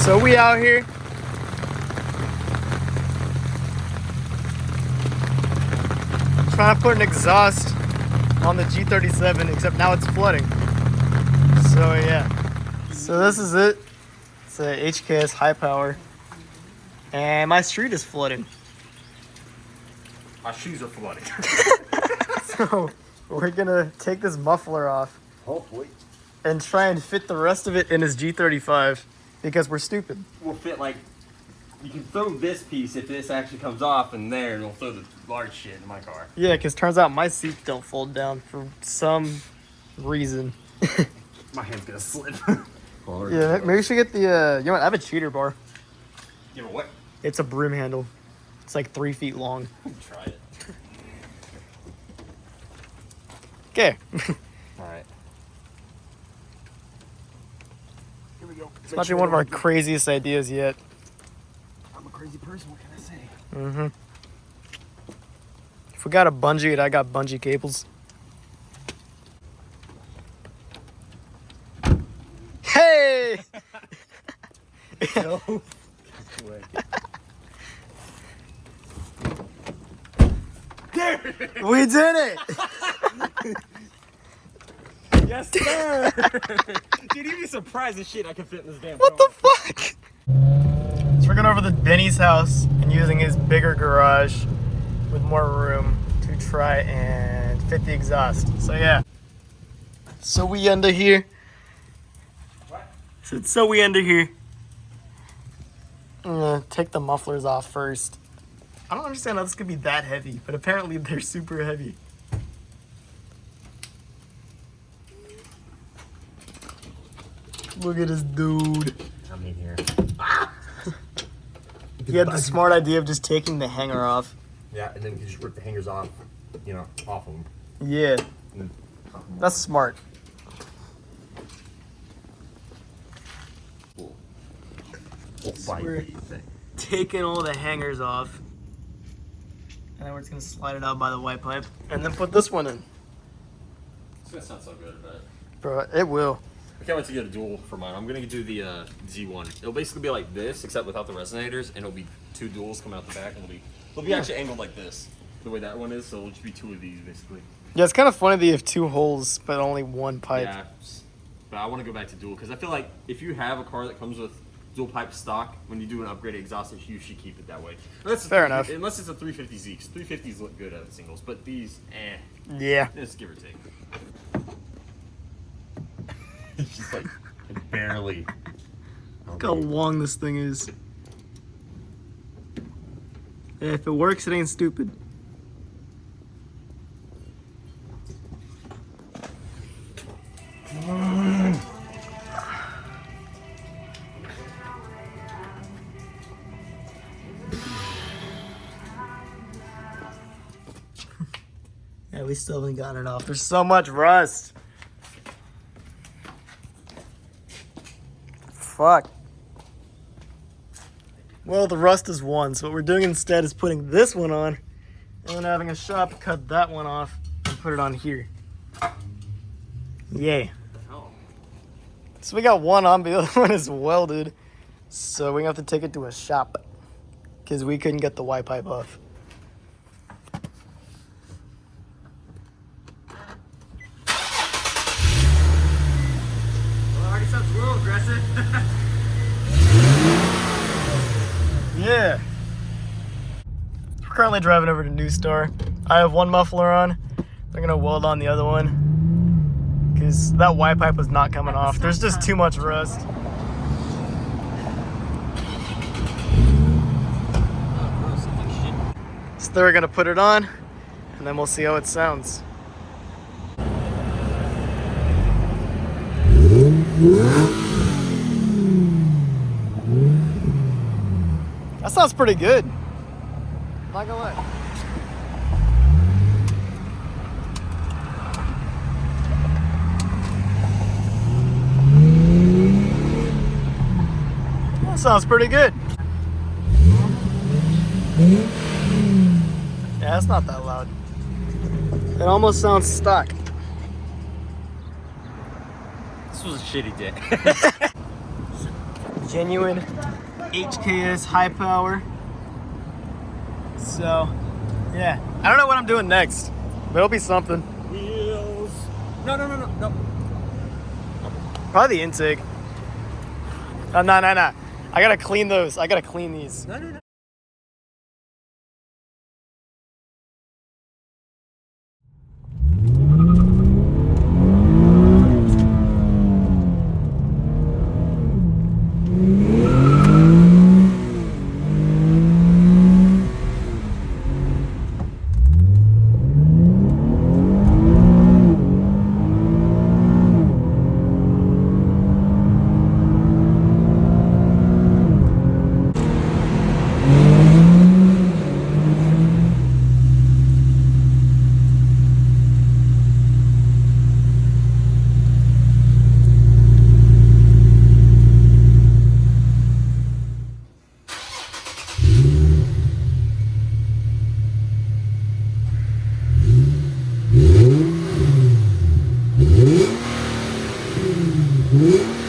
So we out here. Trying to put an exhaust on the G37, except now it's flooding. So yeah. So this is it. It's a HKS Hi-Power. And my street is flooding. My shoes are flooding. So we're gonna take this muffler off. Hopefully. And try and fit the rest of it in his G35 because we're stupid. We'll fit like, you can throw this piece if this actually comes off in there, and we'll throw the large shit in my car. Yeah, because turns out my seats don't fold down for some reason. My hand's gonna slip. Yeah, maybe we should get the, you know what, I have a cheater bar. You know what? It's a broom handle. It's like 3 feet long. Try it. Okay. Alright. Here we go. It's actually one of our craziest ideas yet. I'm a crazy person, what can I say? Mm-hmm. If we got to bungee it, I got bungee cables. Hey! No way. We did it! Yes, sir! Dude, you'd be surprised as shit I can fit in this damn What car. the fuck? So we're going over to Benny's house and using his bigger garage with more room to try and fit the exhaust. So yeah. So we under here. What? So we under here. I'm gonna take the mufflers off first. I don't understand how this could be that heavy, but apparently they're super heavy. Look at this dude. I'm in here. He had the smart idea of just taking the hanger off. Yeah, and then you just rip the hangers off, you know, off of them. Yeah, that's smart. We're taking all the hangers off. And then we're just gonna slide it out by the white pipe. And then put this one in. It's gonna sound so good, but... Bro, it will. I can't wait to get a dual for mine. I'm gonna do the Z1. It'll basically be like this, except without the resonators, and it'll be 2 duals coming out the back, and it'll be actually angled like this, the way that one is. So it'll just be 2 of these, basically. Yeah, it's kind of funny that you have 2 holes, but only 1 pipe. Yeah, but I want to go back to dual because I feel like if you have a car that comes with dual pipe stock, when you do an upgraded exhaust, you should keep it that way. Fair enough. Unless it's a 350Z, because 350s look good at singles, but these, Yeah. Just give or take. It's just like barely. Look how long this thing is. Yeah, if it works, it ain't stupid. Yeah, we still haven't gotten it off. There's so much rust. Fuck. Well, the rust is one, so what we're doing instead is putting this one on and then having a shop cut that one off and put it on here. Yay. Oh. So we got one on, but the other one is welded. So we're gonna have to take it to a shop because we couldn't get the Y pipe off. Well, it already sounds a little aggressive. Yeah. We're currently driving over to New Star. I have one muffler on. They're gonna weld on the other one because that Y pipe was not coming off. There's just too much rust. So they're gonna put it on, and then we'll see how it sounds. That sounds pretty good. Not gonna lie. That sounds pretty good. Yeah, it's not that loud. It almost sounds stock. This was a shitty day. genuine HKS Hi-Power. So, yeah. I don't know what I'm doing next, but it'll be something. Wheels. No. Probably the intake. No. I gotta clean those. I gotta clean these. No. Mm-hmm.